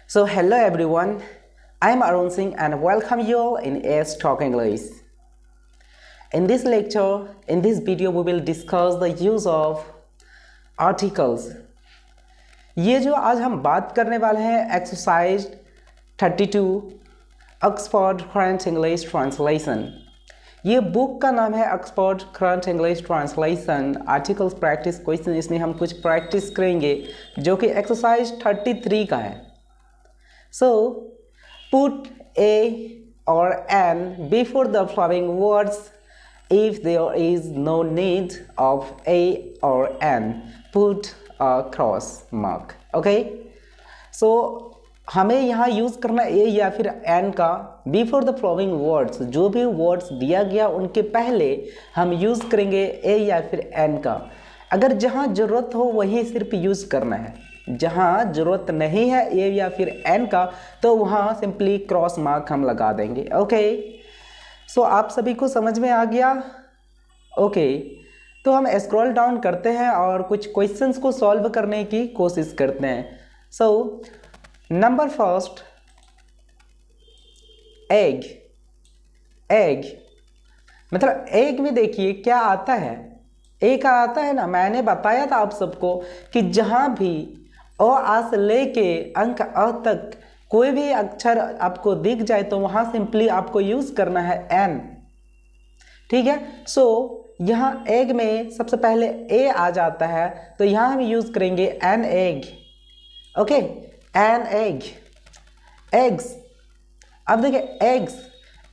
So hello everyone, I am Arun Singh and welcome you all in AS Talk English. In this lecture, in this video we will discuss the use of articles. ये जो आज हम बात करने वाले हैं exercise 32 Oxford current English translation. ये book का नाम है Oxford current English translation articles practice question. इसमें हम कुछ प्रैक्टिस करेंगे जो कि एक्सरसाइज 33 का है। So, put a or an before the following words if there is no need of a or an. Put a cross mark. Okay? So, हमें यहाँ यूज़ करना a या फिर an का before the following words। जो भी words दिया गया उनके पहले हम यूज़ करेंगे a या फिर an का। अगर जहाँ ज़रूरत हो वहीं सिर्फ यूज़ करना है, जहाँ ज़रूरत नहीं है ए या फिर एन का तो वहाँ सिंपली क्रॉस मार्क हम लगा देंगे। ओके, सो आप सभी को समझ में आ गया? ओके, तो हम स्क्रॉल डाउन करते हैं और कुछ क्वेश्चंस को सॉल्व करने की कोशिश करते हैं। So number first, egg. Egg मतलब एग में देखिए क्या आता है, ए का आता है ना। मैंने बताया था आप सबको कि जहाँ भी अ आ से लेके अंक अ तक कोई भी अक्षर आपको दिख जाए तो वहाँ सिंपली आपको यूज़ करना है एन। ठीक है, सो यहाँ एग में सबसे पहले ए आ जाता है तो यहाँ हम यूज़ करेंगे an egg. Okay, an egg, eggs. अब देखिए एग्स,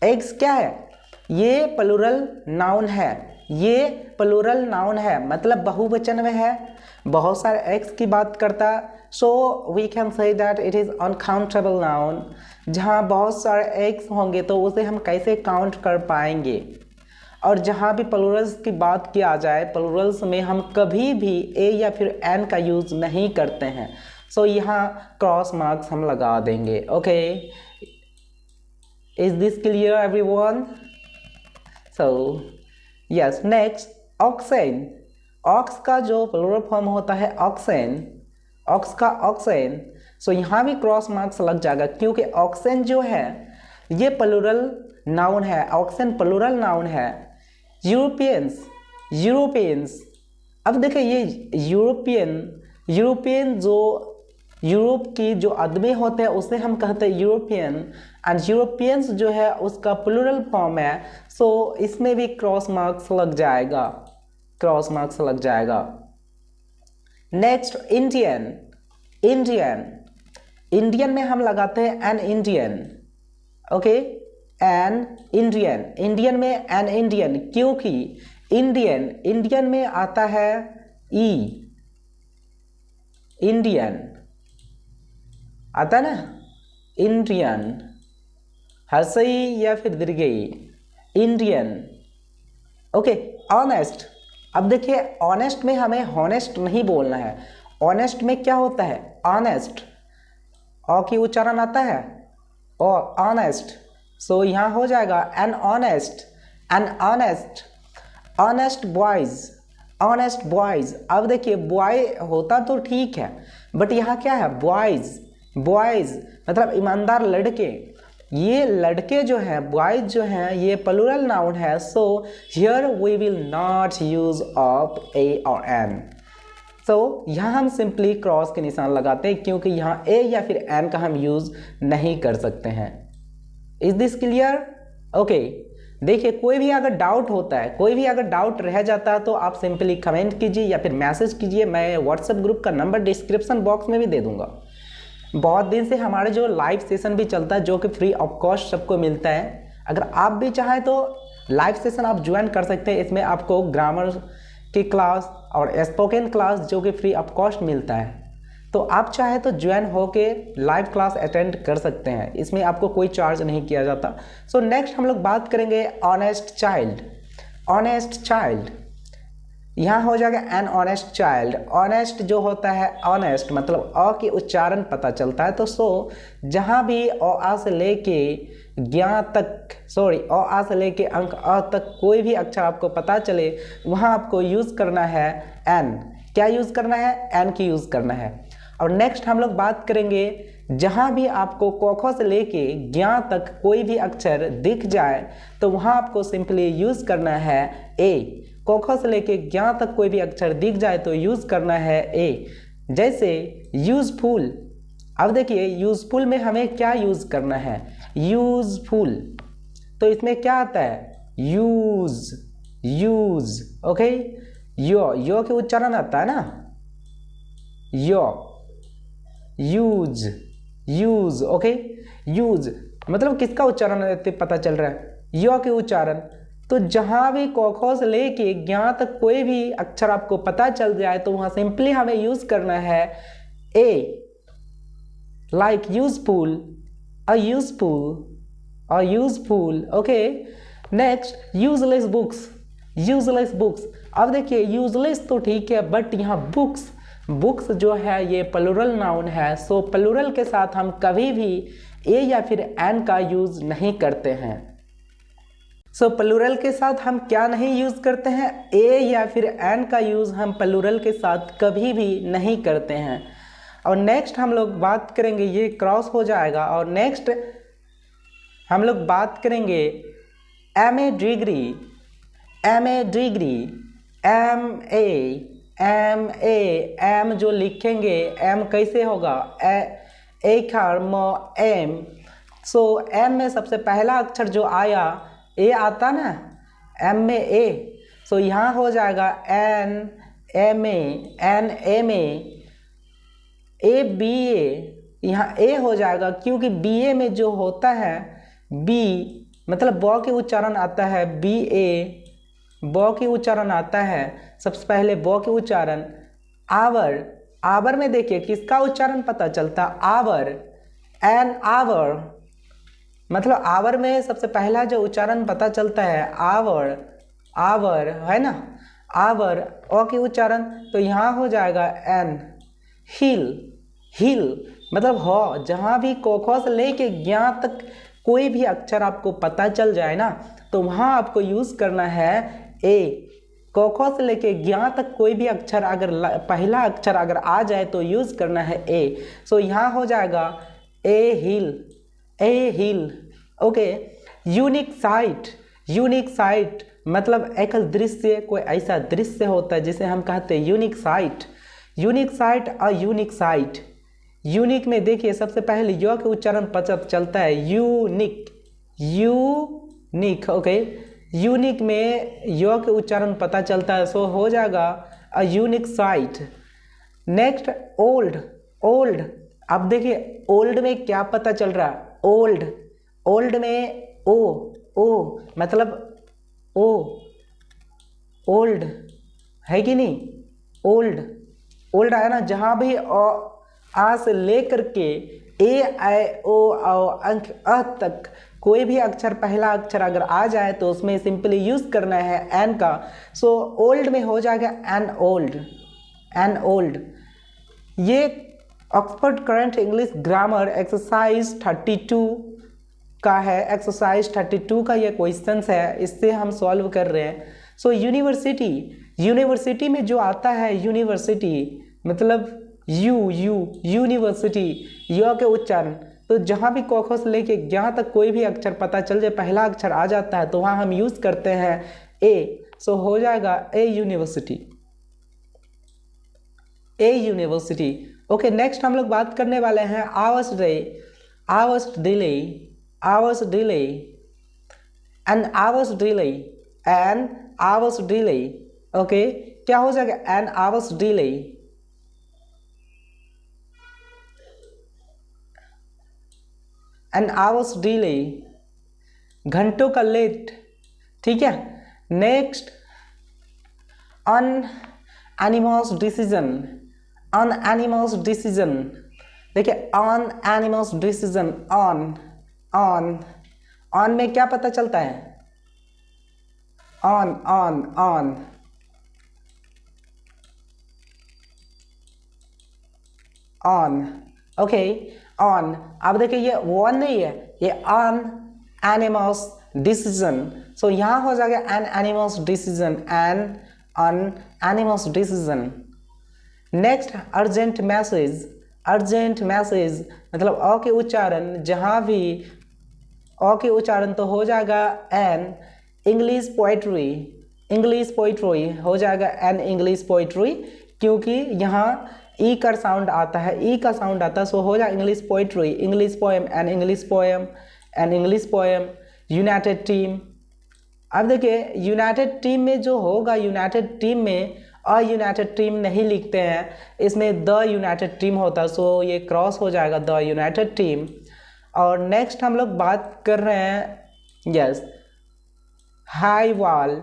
एग्स क्या है? ये प्लूरल नाउन है, ये प्लूरल नाउन है मतलब बहुवचन में है, बहुत सारे एग्स की बात करता है। So we can say that it is uncountable noun. जहाँ बहुत सारे एग्स होंगे तो उसे हम कैसे काउंट कर पाएंगे। और जहाँ भी प्लूरल्स की बात किया जाए, प्लूरल्स में हम कभी भी ए या फिर एन का यूज़ नहीं करते हैं। सो यहाँ क्रॉस मार्क्स हम लगा देंगे। Okay, is this clear everyone? So yes, next oxen. Ox का जो प्लूरल फॉर्म होता है ऑक्सेन, ऑक्स का ऑक्सेन। सो यहाँ भी क्रॉस मार्क्स लग जाएगा क्योंकि ऑक्सेन जो है ये प्लूरल नाउन है, ऑक्सेन प्लूरल नाउन है। Europeans, Europeans. अब देखिए ये यूरोपियन जो यूरोप की जो आदमी होते हैं उसे हम कहते हैं यूरोपियन, एंड यूरोपियंस जो है उसका प्लूरल फॉर्म है। सो इसमें भी क्रॉस मार्क्स लग जाएगा, क्रॉस मार्क्स लग जाएगा। Next Indian. इंडियन, इंडियन में हम लगाते हैं an Indian. Okay, an Indian, Indian में एन इंडियन क्योंकि इंडियन, इंडियन में आता है ई, इंडियन आता है ना, इंडियन हर्षई या फिर दीर्घई, इंडियन। Okay, honest. अब देखिए ऑनेस्ट में हमें हॉनेस्ट नहीं बोलना है। ऑनेस्ट में क्या होता है? ऑनेस्ट, ऑ की उच्चारण आता है ओ, ऑनेस्ट। सो यहाँ हो जाएगा an honest, an honest, honest boys, honest boys. अब देखिए बॉय होता तो ठीक है बट यहाँ क्या है? बॉयज, बॉयज मतलब ईमानदार लड़के। ये लड़के जो हैं, बॉयज जो हैं, ये प्लूरल नाउन है। So here we will not use of a और एन। सो यहाँ हम सिंपली क्रॉस के निशान लगाते हैं क्योंकि यहाँ ए या फिर एन का हम यूज नहीं कर सकते हैं। Is this clear? ओके, देखिए कोई भी अगर डाउट होता है, कोई भी अगर डाउट रह जाता है तो आप सिंपली कमेंट कीजिए या फिर मैसेज कीजिए। मैं व्हाट्सएप ग्रुप का नंबर डिस्क्रिप्शन बॉक्स में भी दे दूंगा। बहुत दिन से हमारे जो लाइव सेशन भी चलता है जो कि फ्री ऑफ कॉस्ट सबको मिलता है। अगर आप भी चाहें तो लाइव सेशन आप ज्वाइन कर सकते हैं। इसमें आपको ग्रामर की क्लास और स्पोकन क्लास जो कि फ्री ऑफ कॉस्ट मिलता है, तो आप चाहे तो ज्वाइन होके लाइव क्लास अटेंड कर सकते हैं। इसमें आपको कोई चार्ज नहीं किया जाता। सो नेक्स्ट हम लोग बात करेंगे ऑनेस्ट चाइल्ड। ऑनेस्ट चाइल्ड, यहाँ हो जाएगा एन ऑनेस्ट चाइल्ड। ऑनेस्ट जो होता है, ऑनेस्ट मतलब अ की उच्चारण पता चलता है। तो सो जहाँ भी अ आ से लेके ज्ञा तक, सॉरी अ आ से लेके अंक अ तक कोई भी अक्षर आपको पता चले वहाँ आपको यूज़ करना है एन। क्या यूज़ करना है? एन की यूज़ करना है। और नेक्स्ट हम लोग बात करेंगे जहाँ भी आपको क ख से लेके ज्ञ तक कोई भी अक्षर दिख जाए तो वहाँ आपको सिंपली यूज़ करना है ए। क ख से लेके ज्ञ तक कोई भी अक्षर दिख जाए तो यूज़ करना है ए। जैसे यूज़फुल, अब देखिए यूज़फुल में हमें क्या यूज़ करना है, यूज़फुल, तो इसमें क्या आता है यूज़, यूज़, ओके। यो के उच्चारण आता है ना, यो, यूज, यूज, ओके। यूज मतलब किसका उच्चारण पता चल रहा है, यो के उच्चारण। तो जहाँ भी क ख से लेके ज्ञ तक कोई भी अक्षर आपको पता चल जाए तो वहाँ सिंपली हमें यूज करना है a. Like useful, a useful, a useful, okay. Next useless books, useless books. अब देखिए यूजलेस तो ठीक है, बट यहाँ बुक्स, बुक्स जो है ये प्लूरल नाउन है, सो प्लूरल के साथ हम कभी भी ए या फिर एन का यूज नहीं करते हैं। सो प्लूरल के साथ हम क्या नहीं यूज करते हैं, ए या फिर एन का यूज हम प्लूरल के साथ कभी भी नहीं करते हैं। और नेक्स्ट हम लोग बात करेंगे, ये क्रॉस हो जाएगा, और नेक्स्ट हम लोग बात करेंगे M A degree, M A degree, M A, M A, M जो लिखेंगे एम कैसे होगा, एक एम। सो एम में सबसे पहला अक्षर जो आया ए आता ना, एम में ए, सो यहाँ हो जाएगा an M A, an M B A ए, यहाँ ए हो जाएगा क्योंकि बी ए में जो होता है बी मतलब ब के उच्चारण आता है, बी ए, ब के उच्चारण आता है सबसे पहले, ब के उच्चारण। आवर, आवर में देखिए किसका उच्चारण पता चलता, आवर, एन आवर, मतलब आवर में सबसे पहला जो उच्चारण पता चलता है आवर, आवर है ना, आवर, ओ के उच्चारण, तो यहाँ हो जाएगा एन। हिल, हिल मतलब हो, जहाँ भी क ख से लेके ज्ञ तक कोई भी अक्षर आपको पता चल जाए ना तो वहाँ आपको यूज़ करना है ए। क ख से लेके ज्ञ तक कोई भी अक्षर अगर पहला अक्षर अगर आ जाए तो यूज़ करना है ए। सो यहाँ हो जाएगा a hill, a hill, okay. Unique site, unique site मतलब एक दृश्य, कोई ऐसा दृश्य होता है जिसे हम कहते हैं unique site, unique site, a unique site. Unique में देखिए सबसे पहले यो के उच्चारण पता चलता है यूनिक, यूनिक, ओके। यूनिक में यो के उच्चारण पता चलता है, सो हो जाएगा a unique site. Next old, old, अब देखिए ओल्ड में क्या पता चल रहा है, ओल्ड, ओल्ड में ओ, ओ मतलब ओ, ओल्ड है कि नहीं, ओल्ड, ओल्ड आया ना, जहाँ भी आ से लेकर के ए आई ओ अंक अ तक कोई भी अक्षर पहला अक्षर अगर आ जाए तो उसमें सिंपली यूज करना है एन का। सो ओल्ड में हो जाएगा एन ओल्ड, एन ओल्ड। ये Oxford current English grammar exercise 32 का है, एक्सरसाइज 32 का ये क्वेश्चंस है, इससे हम सॉल्व कर रहे हैं। सो यूनिवर्सिटी, यूनिवर्सिटी में जो आता है यूनिवर्सिटी मतलब यूनिवर्सिटी, यो के उच्चारण, तो जहाँ भी क ख से लेके ज्ञ तक कोई भी अक्षर पता चल जाए, पहला अक्षर आ जाता है तो वहाँ हम यूज करते हैं ए। सो हो जाएगा a university, a university, okay. Next हम लोग बात करने वाले हैं hours day, hours delay, hours delay, an hours delay, an hours delay, okay. क्या हो जाएगा an hours delay, an hours delay, घंटों का लेट, ठीक है। Next unanimous decision, unanimous decision, देखिए unanimous decision, on, on, on में क्या पता चलता है, on, on, on, on, okay, on. अब देखिए ये वन नहीं है, ये ऑन एनिमल्स डिसीजन, सो यहाँ हो जाएगा an unanimous decision, an unanimous decision. Next urgent message, urgent message मतलब अ के उच्चारण जहाँ भी अ के उच्चारण तो हो जाएगा एन इंग्लिश पोइट्री हो जाएगा एन इंग्लिश पोइट्री, क्योंकि यहाँ ई का साउंड आता है सो हो जाएगा English poetry, English poem, an English poem, United team. अब देखिए यूनाइटेड टीम में जो होगा, यूनाइटेड टीम में अ यूनाइटेड टीम नहीं लिखते हैं, इसमें द यूनाइटेड टीम होता है, सो ये क्रॉस हो जाएगा द यूनाइटेड टीम। और नेक्स्ट हम लोग बात कर रहे हैं यस हाई वॉल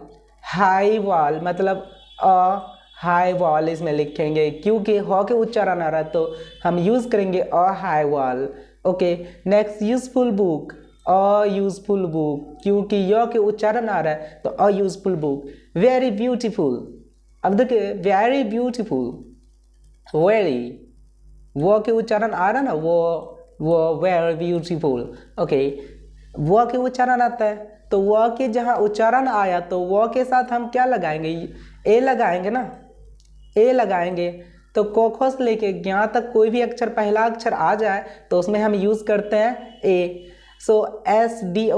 मतलब अ हाई वॉल इसमें लिखेंगे, क्योंकि ह के उच्चारण आ रहा है तो हम यूज़ करेंगे a high wall. Okay next useful book, a useful book, क्योंकि य के उच्चारण आ रहा है तो a useful book. Very beautiful, अब देखिए वेरी ब्यूटीफुल, वेरी वो के उच्चारण आ रहा है ना, वो वेरी ब्यूटीफुल। ओके वो के उच्चारण आता है तो वो के जहाँ उच्चारण आया तो वो के साथ हम क्या लगाएंगे, ए लगाएंगे ना, ए लगाएंगे। तो कोखो से लेके ज्ञा तक कोई भी अक्षर पहला अक्षर आ जाए तो उसमें हम यूज़ करते हैं ए। सो एस डी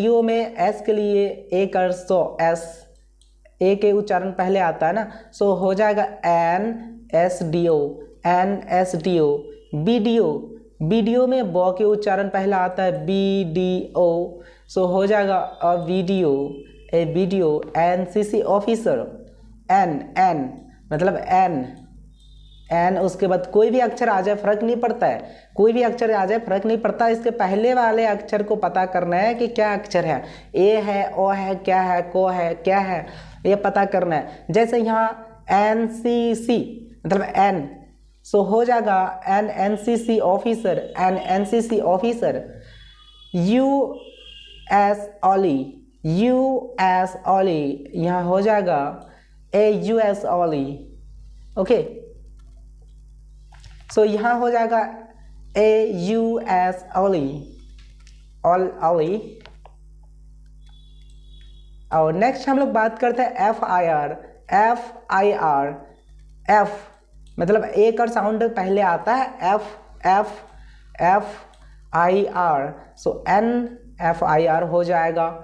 ओ में एस के लिए ए कर, सो एस ए के उच्चारण पहले आता है ना, सो हो जाएगा an S D O. Video में ब के उच्चारण पहला आता है बी डी ओ, सो हो जाएगा a video. NCC officer, an मतलब एन उसके बाद कोई भी अक्षर आ जाए फर्क नहीं पड़ता है, कोई भी अक्षर आ जाए फर्क नहीं पड़ता, इसके पहले वाले अक्षर को पता करना है कि क्या अक्षर है, ए है, ओ है, क्या है, को है, क्या है, ये पता करना है। जैसे यहाँ एनसीसी मतलब एन, सो हो जाएगा एन एनसीसी ऑफिसर। यूएस ओली, यहाँ हो जाएगा ए यूएस ओली। ओके सो यहाँ हो जाएगा ए यूएस ओली। और नेक्स्ट हम लोग बात करते हैं एफ मतलब ए का साउंड पहले आता है F I R, so NFIR हो जाएगा।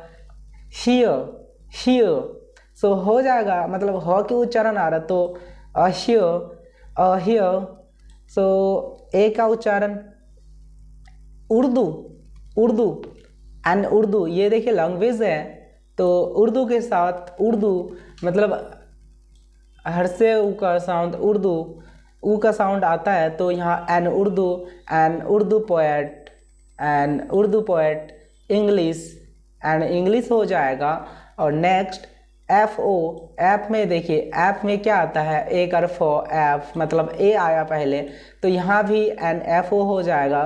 हियर सो हो जाएगा मतलब ह के उच्चारण आ रहा तो हियर, सो ए का उच्चारण उर्दू ये देखिए लैंग्वेज है तो उर्दू के साथ मतलब हर से ऊ का साउंड ऊ का साउंड आता है तो यहाँ एन उर्दू पोएट इंग्लिश हो जाएगा। और नेक्स्ट एफ में देखिए एफ में क्या आता है, ए कर फो एफ मतलब ए आया पहले तो यहाँ भी NFO हो जाएगा,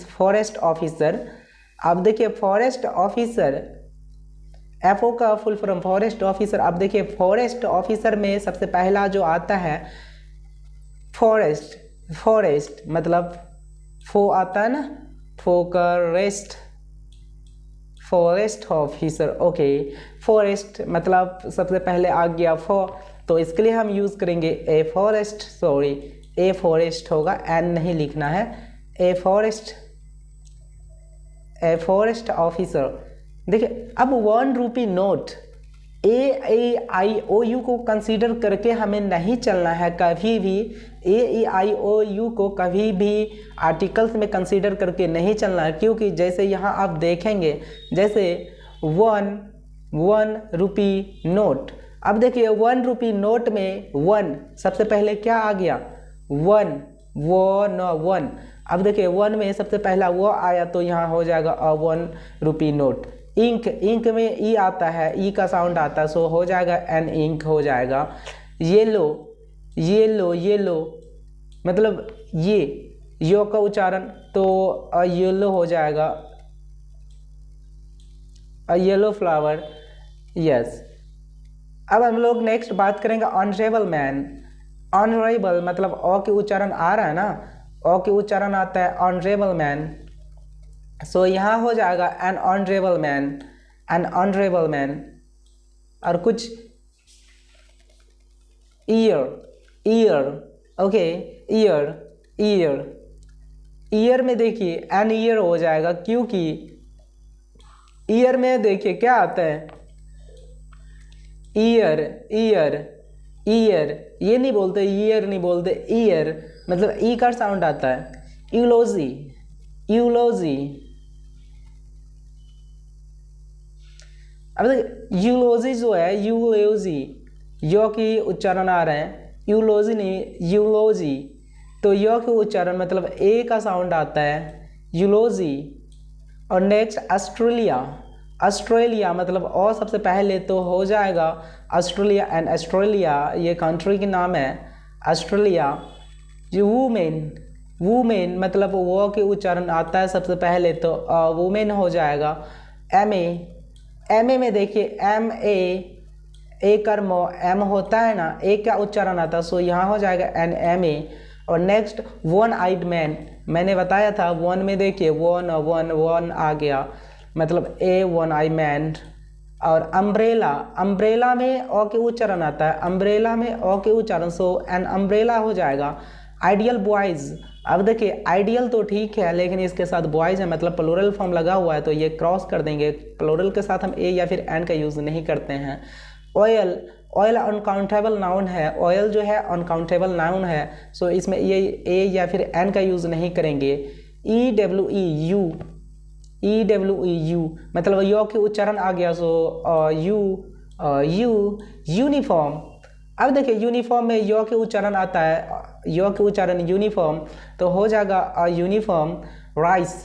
फॉरेस्ट ऑफिसर। अब देखिए फॉरेस्ट ऑफिसर, FO का फुल फॉर्म फॉरेस्ट ऑफिसर। अब देखिए फॉरेस्ट ऑफिसर में सबसे पहला जो आता है फॉरेस्ट मतलब फो आता है ना, फॉरेस्ट ऑफिसर। ओके फॉरेस्ट मतलब सबसे पहले आ गया फो, तो इसके लिए हम यूज़ करेंगे ए फॉरेस्ट होगा, एन नहीं लिखना है, ए फॉरेस्ट ऑफिसर। देखिए अब 1 रुपी नोट AEIOU को कंसीडर करके हमें नहीं चलना है कभी भी, AEIOU को कभी भी आर्टिकल्स में कंसीडर करके नहीं चलना है, क्योंकि जैसे यहाँ आप देखेंगे जैसे 1 रुपी नोट। अब देखिए 1 रुपी नोट में 1 सबसे पहले क्या आ गया, 1। अब देखिए 1 में सबसे पहला वो आया तो यहाँ हो जाएगा 1 रुपी नोट। इंक में ई आता है, ई का साउंड आता है, सो हो जाएगा एन इंक हो जाएगा। येलो मतलब ये यो का उच्चारण तो येलो हो जाएगा, येलो फ्लावर। यस अब हम लोग नेक्स्ट बात करेंगे ऑनरेबल मैन। ऑनरेबल मतलब ओ के उच्चारण आ रहा है ना, ओ के उच्चारण आता है ऑनरेबल मैन, सो यहाँ हो जाएगा एन ऑनरेबल मैन। और कुछ year okay year, year, year में देखिए एन ईयर हो जाएगा, क्योंकि ईयर में देखिए क्या आता है, ईयर, ईयर, ईयर, ये नहीं बोलते ईयर, नहीं बोलते ईयर, मतलब ई का साउंड आता है। यूलोजी, यूलोजी, अब यूलोजी जो है, यूलोजी, यो की उच्चारण आ रहे हैं, यूलोजी नहीं यूलोजी, तो यो के उच्चारण मतलब ए का साउंड आता है, यूलोजी। और नेक्स्ट ऑस्ट्रेलिया, ऑस्ट्रेलिया मतलब और सबसे पहले तो हो जाएगा ऑस्ट्रेलिया एंड ऑस्ट्रेलिया, ये कंट्री के नाम है ऑस्ट्रेलिया। जो वुमेन, वुमेन मतलब वो के उच्चारण आता है सबसे पहले तो वुमेन हो जाएगा। एम ए, एम ए में देखिए एम ए कर्म एम होता है ना, ए का उच्चारण आता है, सो यहाँ हो जाएगा एन एम ए। और नेक्स्ट वन आइड मैन, मैंने बताया था वन में देखिए वन वन वन आ गया, मतलब ए वन आई मैन। और अम्ब्रेला, अम्ब्रेला में ओ के उच्चारण आता है, अम्ब्रेला में ओ के उच्चारण, सो एन अम्ब्रेला हो जाएगा। आइडियल बॉयज़, अब देखिए आइडियल तो ठीक है लेकिन इसके साथ बॉयज़ है, मतलब प्लूरल फॉर्म लगा हुआ है तो ये क्रॉस कर देंगे, प्लूरल के साथ हम ए या फिर एन का यूज़ नहीं करते हैं। ऑयल, ऑयल अनकाउंटेबल नाउन है, ऑयल जो है अनकाउंटेबल नाउन है, सो इसमें ये ए या फिर एन का यूज़ नहीं करेंगे। E W E U, E W E U मतलब यो के उच्चारण आ गया, सो यू, यू, यूनिफॉर्म। अब देखिए यूनिफॉर्म में यो के उच्चारण आता है, यो के उच्चारण यूनिफॉर्म, तो हो जाएगा यूनिफॉर्म। राइस,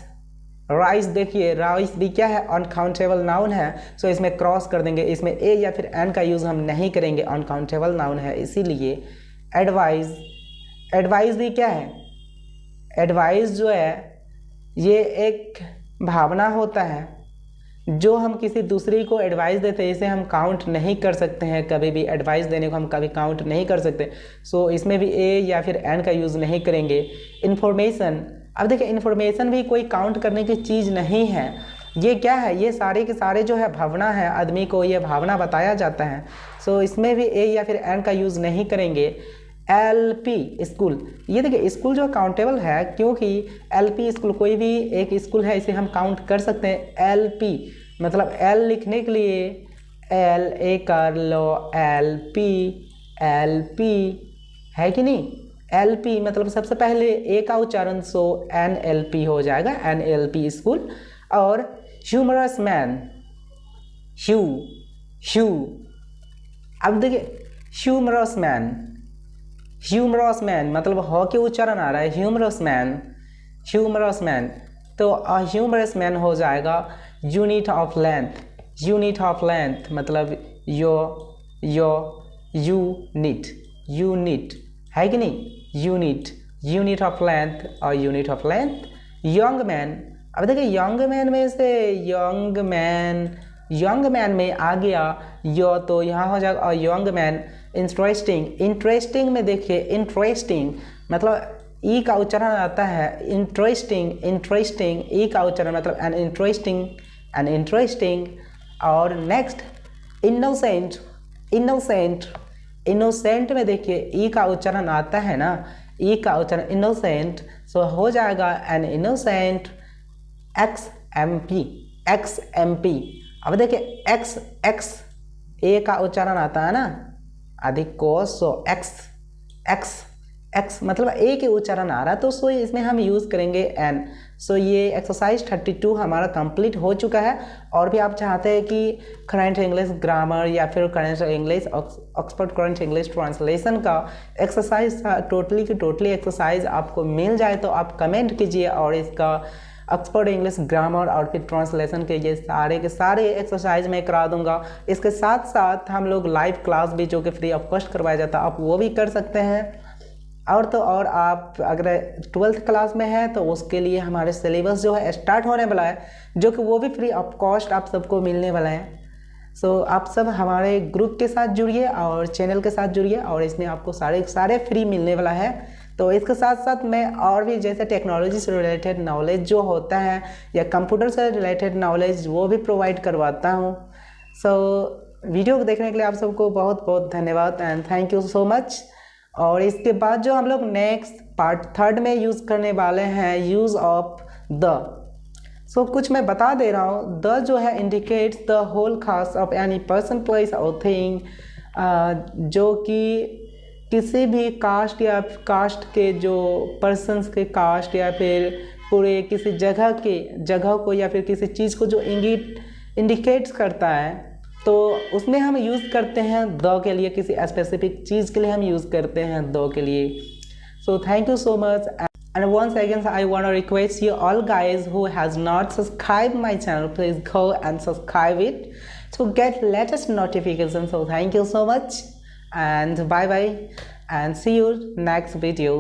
राइस देखिए राइस भी क्या है, अनकाउंटेबल नाउन है, सो इसमें क्रॉस कर देंगे, इसमें ए या फिर एन का यूज़ हम नहीं करेंगे, अनकाउंटेबल नाउन है इसीलिए। एडवाइस, एडवाइस भी क्या है, एडवाइस जो है ये एक भावना होता है, जो हम किसी दूसरे को एडवाइस देते हैं, इसे हम काउंट नहीं कर सकते हैं, कभी भी एडवाइस देने को हम कभी काउंट नहीं कर सकते, सो इसमें भी ए या फिर एन का यूज़ नहीं करेंगे। इन्फॉर्मेशन, अब देखिए इन्फॉर्मेशन भी कोई काउंट करने की चीज़ नहीं है, ये क्या है, ये सारे के सारे जो है भावना है, आदमी को ये भावना बताया जाता है, सो इसमें भी ए या फिर एन का यूज़ नहीं करेंगे। एलपी स्कूल, ये देखिए स्कूल जो काउंटेबल है, क्योंकि एलपी स्कूल कोई भी एक स्कूल है, इसे हम काउंट कर सकते हैं। एलपी मतलब एल लिखने के लिए एल ए कर लो, एलपी, एलपी है कि नहीं, एलपी मतलब सबसे पहले ए का उच्चारण, सो एन एल पी हो जाएगा, एन एल पी स्कूल। और ह्यूमरस मैन, ह्यू, ह्यू, अब देखिए ह्यूमरस मैन, ह्यूमरस मैन मतलब ह के उच्चारण आ रहा है, ह्यूमरस मैन, ह्यूमरस मैन, तो ह्यूमरस मैन हो जाएगा। Unit of length, unit of length मतलब यो, यूनिट, यूनिट है कि नहीं, यूनिट, यूनिट ऑफ लेंथ और unit of length. Young man, अब देखिए यंग मैन में से यंग मैन, यंग मैन में आ गया यो, तो यहाँ हो जाएगा और यंग मैन। इंटरेस्टिंग, इंटरेस्टिंग में देखिए इंटरेस्टिंग मतलब ई का उच्चारण आता है, इंटरेस्टिंग, इंटरेस्टिंग ई का उच्चारण मतलब एन इंटरेस्टिंग, एन इंटरेस्टिंग। और नेक्स्ट इनोसेंट, इनोसेंट, इनोसेंट में देखिए ई का उच्चारण आता है ना, ई का उच्चारण इनोसेंट, सो हो जाएगा an innocent. Ex M P, ex M P, अब देखिए एक्स, एक्स ए का उच्चारण आता है ना अधिक को, सो एक्स, एक्स, एक्स मतलब ए के उच्चारण आ रहा है, तो सो इसमें हम यूज़ करेंगे एन। सो ये एक्सरसाइज 32 हमारा कंप्लीट हो चुका है। और भी आप चाहते हैं कि करंट इंग्लिश ग्रामर या फिर current English Oxford current English translation का एक्सरसाइज टोटली की टोटली एक्सरसाइज आपको मिल जाए तो आप कमेंट कीजिए, और इसका ऑक्सफोर्ड इंग्लिश ग्रामर और फिर ट्रांसलेशन के ये सारे के सारे एक्सरसाइज मैं करा दूंगा। इसके साथ साथ हम लोग लाइव क्लास भी जो कि फ्री ऑफ कॉस्ट करवाया जाता है, आप वो भी कर सकते हैं। और तो और आप अगर 12th क्लास में हैं तो उसके लिए हमारे सिलेबस जो है स्टार्ट होने वाला है, जो कि वो भी फ्री ऑफ कॉस्ट आप सबको मिलने वाला है। सो आप सब हमारे ग्रुप के साथ जुड़िए और चैनल के साथ जुड़िए, और इसमें आपको सारे फ्री मिलने वाला है। तो इसके साथ साथ मैं और भी जैसे टेक्नोलॉजी से रिलेटेड नॉलेज जो होता है या कंप्यूटर से रिलेटेड नॉलेज वो भी प्रोवाइड करवाता हूँ। सो वीडियो को देखने के लिए आप सबको बहुत बहुत धन्यवाद and thank you so much. और इसके बाद जो हम लोग नेक्स्ट पार्ट थर्ड में यूज़ करने वाले हैं यूज़ ऑफ द। सो कुछ मैं बता दे रहा हूँ। द जो है indicates the whole cast of any person, place और थिंग, जो कि किसी भी कास्ट या कास्ट के जो पर्सन्स के कास्ट या फिर पूरे किसी जगह को या फिर किसी चीज़ को जो इंडिकेट्स करता है, तो उसमें हम यूज़ करते हैं द के लिए। किसी स्पेसिफिक चीज़ के लिए हम यूज़ करते हैं द के लिए। So thank you so much. And once again, I want to request you all guys who has not subscribed my channel, please go and subscribe it to get latest notifications. So thank you so much and bye bye and see you next video.